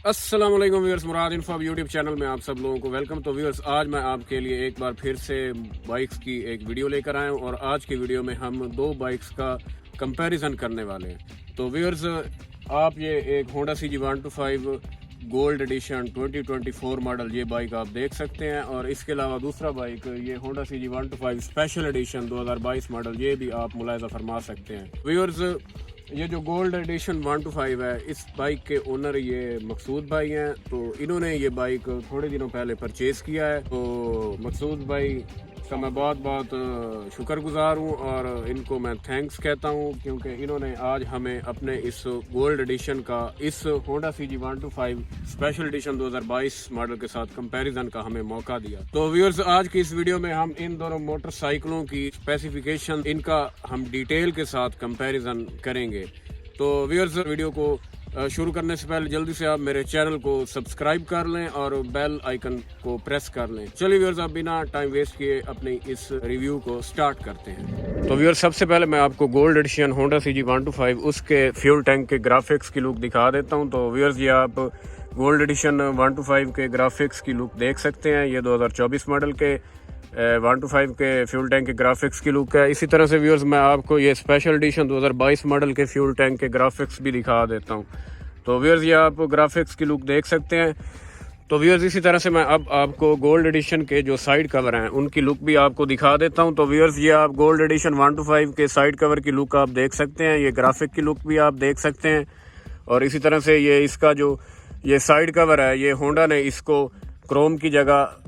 अस्सलाम वालेकुम व्यूअर्स, मुराद info YouTube channel में आप सब लोगों को वेलकम। तो व्यूअर्स, आज मैं आपके लिए एक बार फिर से बाइक्स की एक वीडियो लेकर आया हूँ और आज की वीडियो में हम दो बाइक्स का कंपैरिजन करने वाले हैं। तो व्यूअर्स, आप ये एक Honda CG 125 gold edition 2024 model ये बाइक आप देख सकते हैं, और इसके अलावा दूसरा बाइक ये Honda CG 125 special edition 2022 model ये भी आप मुलाहिजा फरमा सकते हैं। व्यूअर्स, ये जो गोल्ड एडिशन 125 है, इस बाइक के ओनर ये मकसूद भाई हैं। तो इन्होंने ये बाइक थोड़े दिनों पहले परचेज़ किया है। तो मकसूद भाई का मैं बहुत बहुत शुक्रगुजार हूँ और इनको मैं थैंक्स कहता हूँ, क्योंकि इन्होंने आज हमें अपने इस गोल्ड एडिशन का, इस Honda CG 125 special edition 2022 model के साथ कंपैरिजन का हमें मौका दिया। तो व्यूअर्स, आज की इस वीडियो में हम इन दोनों मोटरसाइकिलों की स्पेसिफिकेशन, इनका हम डिटेल के साथ कंपैरिजन करेंगे। तो व्यूअर्स, वीडियो को शुरू करने से पहले जल्दी से आप मेरे चैनल को सब्सक्राइब कर लें और बेल आइकन को प्रेस कर लें। चलिए व्यूअर्स, आप बिना टाइम वेस्ट किए अपनी इस रिव्यू को स्टार्ट करते हैं। तो व्यूअर्स, सबसे पहले मैं आपको गोल्ड एडिशन होंडा CG 125 उसके फ्यूल टैंक के ग्राफिक्स की लुक दिखा देता हूं। तो व्यूअर्स, ये आप गोल्ड एडिशन 125 के ग्राफिक्स की लुक देख सकते हैं। ये 2024 मॉडल के 125 के फ्यूल टैंक के ग्राफिक्स की लुक है। इसी तरह से व्यूअर्स, मैं आपको ये स्पेशल एडिशन 2022 मॉडल के फ्यूल टैंक के ग्राफिक्स भी दिखा देता हूँ। तो व्यूअर्स, ये आप ग्राफिक्स की लुक देख सकते हैं। तो व्यूअर्स, इसी तरह से मैं अब आपको गोल्ड एडिशन के जो साइड कवर हैं उनकी लुक भी आपको दिखा देता हूं। तो व्यूअर्स, ये आप गोल्ड एडिशन 125 के साइड कवर की लुक आप देख सकते हैं, ये ग्राफिक की लुक भी आप देख सकते हैं। और इसी तरह से ये इसका जो ये साइड कवर है, ये होंडा ने इसको क्रोम की जगह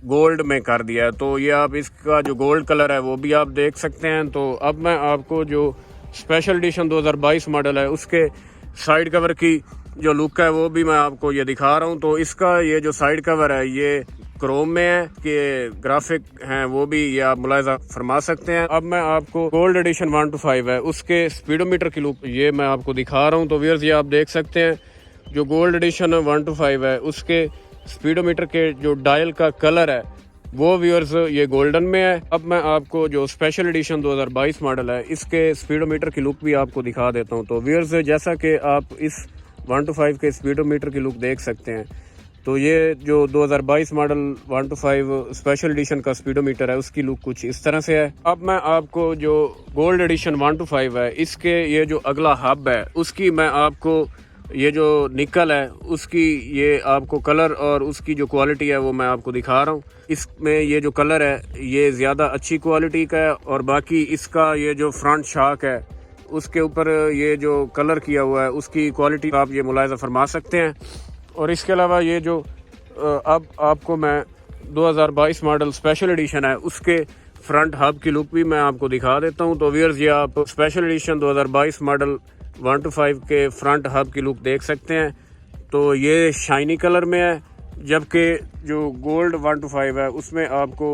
गोल्ड में कर दिया है। तो ये आप इसका जो गोल्ड कलर है वो भी आप देख सकते हैं। तो अब मैं आपको जो स्पेशल एडिशन 2022 मॉडल है उसके साइड कवर की जो लुक है वो भी मैं आपको ये दिखा रहा हूँ। तो इसका ये जो साइड कवर है ये क्रोम में है, कि ग्राफिक हैं वो भी ये आप मुलाहिजा फरमा सकते हैं। अब मैं आपको गोल्ड एडिशन 125 है उसके स्पीडोमीटर की लुक ये मैं आपको दिखा रहा हूँ। तो व्यूअर्स, ये आप देख सकते हैं जो गोल्ड एडिशन 125 है उसके स्पीडोमीटर के जो डायल का कलर है वो व्यूअर्स ये गोल्डन में है। अब मैं आपको जो स्पेशल एडिशन 2022 मॉडल है इसके स्पीडोमीटर की लुक भी आपको दिखा देता हूं। तो व्यूअर्स, जैसा कि आप इस 125 के स्पीडोमीटर की लुक देख सकते हैं, तो ये जो 2022 मॉडल 125 स्पेशल एडिशन का स्पीडोमीटर है उसकी लुक कुछ इस तरह से है। अब मैं आपको जो गोल्ड एडिशन 125 है इसके ये जो अगला हब है उसकी मैं आपको ये जो निकल है उसकी ये आपको कलर और उसकी जो क्वालिटी है वो मैं आपको दिखा रहा हूँ। इसमें ये जो कलर है ये ज़्यादा अच्छी क्वालिटी का है, और बाकी इसका ये जो फ्रंट शाक है उसके ऊपर ये जो कलर किया हुआ है उसकी क्वालिटी आप ये मुलाहिजा फरमा सकते हैं। और इसके अलावा ये जो अब आपको मैं 2022 मॉडल स्पेशल एडिशन है उसके फ्रंट हब की लुक भी मैं आपको दिखा देता हूँ। तो व्यूअर्स, ये आप स्पेशल एडिशन 2022 मॉडल 125 के फ्रंट हब की लुक देख सकते हैं। तो ये शाइनी कलर में है, जबकि जो गोल्ड 125 है उसमें आपको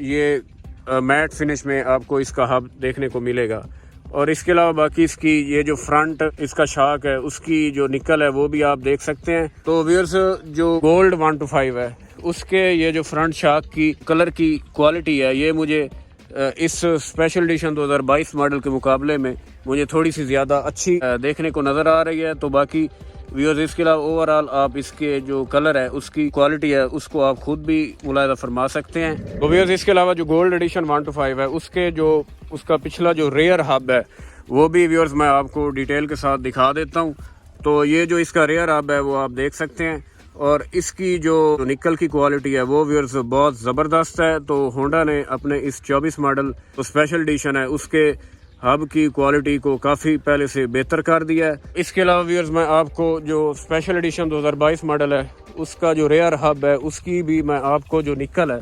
ये मैट फिनिश में आपको इसका हब देखने को मिलेगा। और इसके अलावा बाकी इसकी ये जो फ्रंट इसका शाक है उसकी जो निकल है वो भी आप देख सकते हैं। तो व्यूअर्स, जो गोल्ड 125 है उसके ये जो फ्रंट शाक की कलर की क्वालिटी है ये मुझे इस स्पेशल एडिशन 2022 मॉडल के मुकाबले में मुझे थोड़ी सी ज़्यादा अच्छी देखने को नज़र आ रही है। तो बाकी व्यूअर्स, इसके अलावा ओवरऑल आप इसके जो कलर है उसकी क्वालिटी है उसको आप खुद भी मुलाहिजा फरमा सकते हैं। तो व्यूअर्स, इसके अलावा जो गोल्ड एडिशन 125 है उसके जो उसका पिछला जो रेयर हब है वो भी व्यूअर्स मैं आपको डिटेल के साथ दिखा देता हूँ। तो ये जो इसका रेयर हब है वो आप देख सकते हैं, और इसकी जो निकल की क्वालिटी है वो व्यूअर्स बहुत ज़बरदस्त है। तो होंडा ने अपने इस 24 मॉडल जो स्पेशल एडिशन है उसके हब की क्वालिटी को काफ़ी पहले से बेहतर कर दिया है। इसके अलावा व्यूअर्स, मैं आपको जो स्पेशल एडिशन 2022 मॉडल है उसका जो रेयर हब है उसकी भी मैं आपको जो निकल है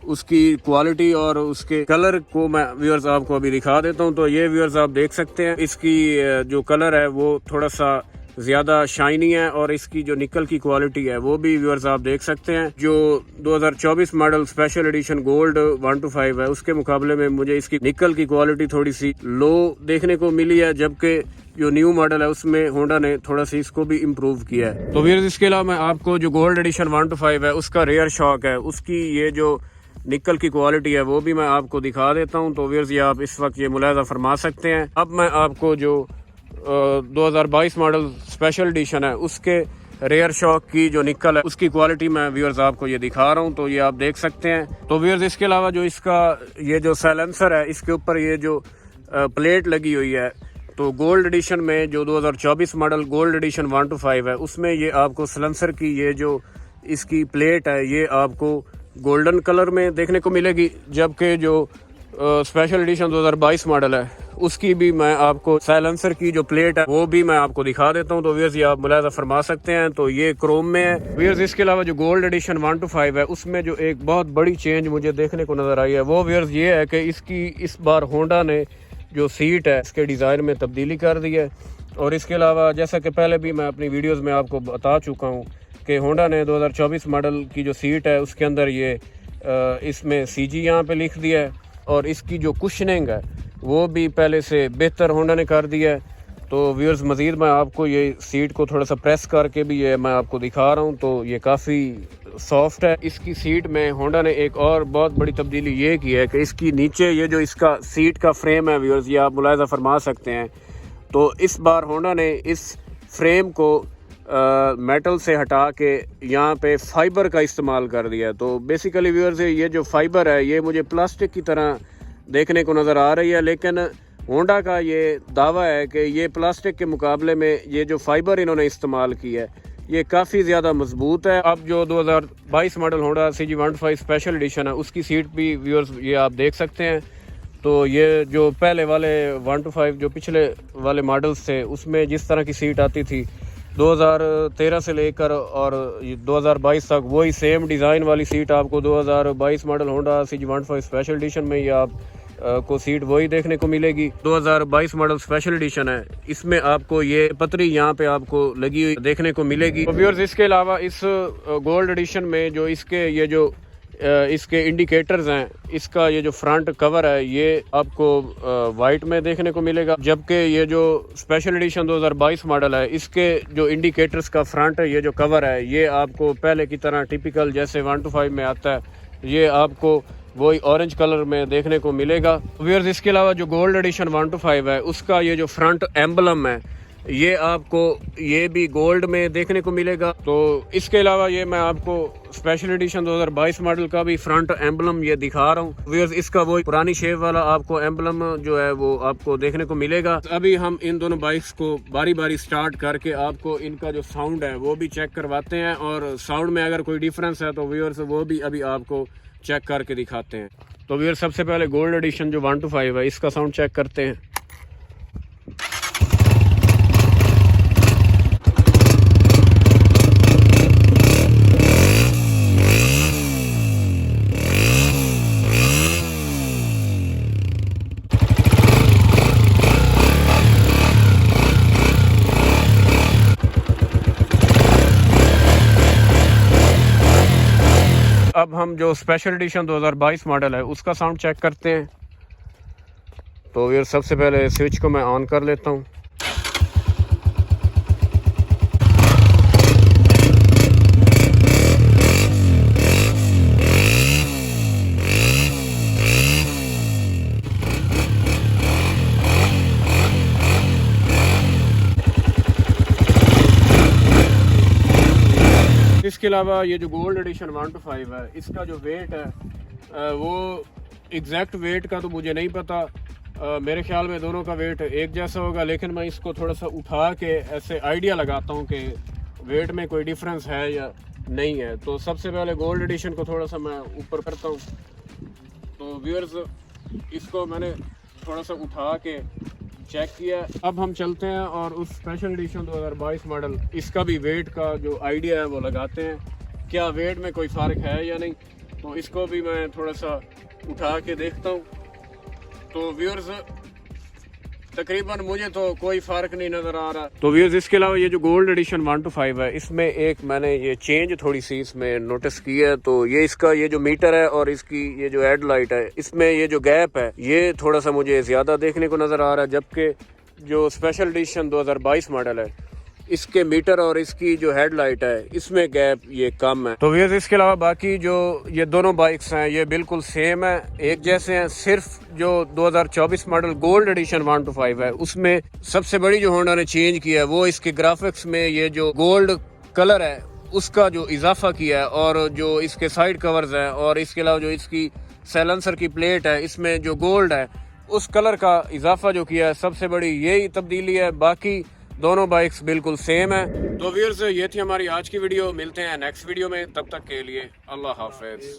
उसकी क्वालिटी और उसके कलर को मैं व्यूअर्स आपको अभी दिखा देता हूँ। तो ये व्यूअर्स आप देख सकते हैं, इसकी जो कलर है वो थोड़ा सा ज़्यादा शाइनी है, और इसकी जो निकल की क्वालिटी है वो भी व्यूअर्स आप देख सकते हैं। जो 2024 मॉडल स्पेशल एडिशन गोल्ड 125 है उसके मुकाबले में मुझे इसकी निकल की क्वालिटी थोड़ी सी लो देखने को मिली है, जबकि जो न्यू मॉडल है उसमें होंडा ने थोड़ा सी इसको भी इम्प्रूव किया है। तो व्यूअर्स, इसके अलावा मैं आपको जो गोल्ड एडिशन 125 है उसका रेयर शॉक है उसकी ये जो निकल की क्वालिटी है वो भी मैं आपको दिखा देता हूँ। तो व्यूअर्स, ये आप इस वक्त ये मुलाहिजा फरमा सकते हैं। अब मैं आपको जो 2022 मॉडल स्पेशल एडिशन है उसके रेयर शॉक की जो निकल है उसकी क्वालिटी मैं व्यूअर्स आपको ये दिखा रहा हूँ, तो ये आप देख सकते हैं। तो व्यूअर्स इसके अलावा जो इसका ये जो साइलेंसर है, इसके ऊपर ये जो प्लेट लगी हुई है, तो गोल्ड एडिशन में जो 2024 मॉडल गोल्ड एडिशन 125 है उसमें ये आपको साइलेंसर की ये जो इसकी प्लेट है ये आपको गोल्डन कलर में देखने को मिलेगी, जबकि जो स्पेशल एडिशन 2022 मॉडल है उसकी भी मैं आपको साइलेंसर की जो प्लेट है वो भी मैं आपको दिखा देता हूं। तो व्यूअर्स ये आप मुलाहिजा फरमा सकते हैं, तो ये क्रोम में है। व्यूअर्स इसके अलावा जो गोल्ड एडिशन 125 है उसमें जो एक बहुत बड़ी चेंज मुझे देखने को नजर आई है वो व्यूअर्स ये है कि इसकी इस बार होंडा ने जो सीट है इसके डिज़ाइन में तब्दीली कर दी है। और इसके अलावा जैसा कि पहले भी मैं अपनी वीडियोज़ में आपको बता चुका हूँ कि होंडा ने 2024 मॉडल की जो सीट है उसके अंदर ये इसमें CG यहाँ पे लिख दिया है, और इसकी जो कुशनिंग है वो भी पहले से बेहतर होंडा ने कर दिया है। तो व्यूअर्स मज़ीद मैं आपको ये सीट को थोड़ा सा प्रेस करके भी ये मैं आपको दिखा रहा हूँ, तो ये काफ़ी सॉफ्ट है। इसकी सीट में होंडा ने एक और बहुत बड़ी तब्दीली ये की है कि इसकी नीचे ये जो इसका सीट का फ्रेम है व्यूअर्स, ये आप मुलाहिजा फरमा सकते हैं, तो इस बार होंडा ने इस फ्रेम को मेटल से हटा के यहाँ पे फाइबर का इस्तेमाल कर दिया। तो बेसिकली व्यूअर्स ये जो फाइबर है ये मुझे प्लास्टिक की तरह देखने को नज़र आ रही है, लेकिन होंडा का ये दावा है कि ये प्लास्टिक के मुकाबले में ये जो फाइबर इन्होंने इस्तेमाल की है ये काफ़ी ज़्यादा मजबूत है। अब जो 2022 model Honda CG125 special edition है उसकी सीट भी व्यूअर्स ये आप देख सकते हैं। तो ये जो पहले वाले 125 जो पिछले वाले मॉडल्स थे उसमें जिस तरह की सीट आती थी 2013 से लेकर और 2022 तक वही सेम डिज़ाइन वाली सीट आपको 2022 model Honda CG125 special edition में ये आप को सीट वही देखने को मिलेगी। 2022 मॉडल स्पेशल एडिशन है, इसमें आपको ये पतरी यहाँ पे आपको लगी हुई देखने को मिलेगी। तो व्यूअर्स इसके अलावा इस गोल्ड एडिशन में जो इसके ये जो इसके इंडिकेटर्स हैं, इसका ये जो फ्रंट कवर है ये आपको वाइट में देखने को मिलेगा, जबकि ये जो स्पेशल एडिशन 2022 मॉडल है इसके जो इंडिकेटर्स का फ्रंट है ये जो कवर है ये आपको पहले की तरह टिपिकल जैसे 125 में आता है ये आपको वही ऑरेंज कलर में देखने को मिलेगा। व्यूअर्स इसके अलावा जो गोल्ड एडिशन 125 है उसका ये जो फ्रंट एम्बलम है ये आपको ये भी गोल्ड में देखने को मिलेगा। तो इसके अलावा ये मैं आपको स्पेशल एडिशन 2022 मॉडल का भी फ्रंट एम्बलम ये दिखा रहा हूँ व्यूअर्स, इसका वो पुरानी शेप वाला आपको एम्बलम जो है वो आपको देखने को मिलेगा। अभी हम इन दोनों बाइक्स को बारी बारी स्टार्ट करके आपको इनका जो साउंड है वो भी चेक करवाते हैं, और साउंड में अगर कोई डिफरेंस है तो व्यूअर्स वो भी अभी आपको चेक करके दिखाते हैं। तो व्यूअर्स सबसे पहले गोल्ड एडिशन जो 125 है इसका साउंड चेक करते हैं। अब हम जो स्पेशल एडिशन 2022 मॉडल है उसका साउंड चेक करते हैं। तो यार सबसे पहले स्विच को मैं ऑन कर लेता हूँ। इसके अलावा ये जो गोल्ड एडिशन 125 है इसका जो वेट है वो एग्जैक्ट वेट का तो मुझे नहीं पता, मेरे ख्याल में दोनों का वेट एक जैसा होगा, लेकिन मैं इसको थोड़ा सा उठा के ऐसे आइडिया लगाता हूँ कि वेट में कोई डिफरेंस है या नहीं है। तो सबसे पहले गोल्ड एडिशन को थोड़ा सा मैं ऊपर करता हूँ। तो व्यूअर्स इसको मैंने थोड़ा सा उठा के चेक किया। अब हम चलते हैं और उस स्पेशल एडिशन 2022 मॉडल इसका भी वेट का जो आइडिया है वो लगाते हैं, क्या वेट में कोई फ़र्क है या नहीं। तो इसको भी मैं थोड़ा सा उठा के देखता हूँ। तो व्यूअर्स तकरीबन मुझे तो कोई फ़र्क नहीं नज़र आ रहा। तो व्यूअर्स इसके अलावा ये जो गोल्ड एडिशन 125 है इसमें एक मैंने ये चेंज थोड़ी सी इसमें नोटिस की है। तो ये इसका ये जो मीटर है और इसकी ये जो हेडलाइट है इसमें ये जो गैप है ये थोड़ा सा मुझे ज़्यादा देखने को नज़र आ रहा है, जबकि जो स्पेशल एडिशन 2022 मॉडल है इसके मीटर और इसकी जो हेडलाइट है इसमें गैप ये कम है। तो व्यूअर्स इसके अलावा बाकी जो ये दोनों बाइक्स हैं ये बिल्कुल सेम है, एक जैसे हैं। सिर्फ जो 2024 मॉडल गोल्ड एडिशन 125 है उसमें सबसे बड़ी जो होंडा ने चेंज किया है वो इसके ग्राफिक्स में ये जो गोल्ड कलर है उसका जो इजाफा किया है, और जो इसके साइड कवर्स हैं, और इसके अलावा जो इसकी साइलेंसर की प्लेट है इसमें जो गोल्ड है उस कलर का इजाफा जो किया है, सबसे बड़ी यही तब्दीली है। बाकी दोनों बाइक्स बिल्कुल सेम है। तो व्यूअर्स, ये थी हमारी आज की वीडियो। मिलते हैं नेक्स्ट वीडियो में, तब तक के लिए अल्लाह हाफिज।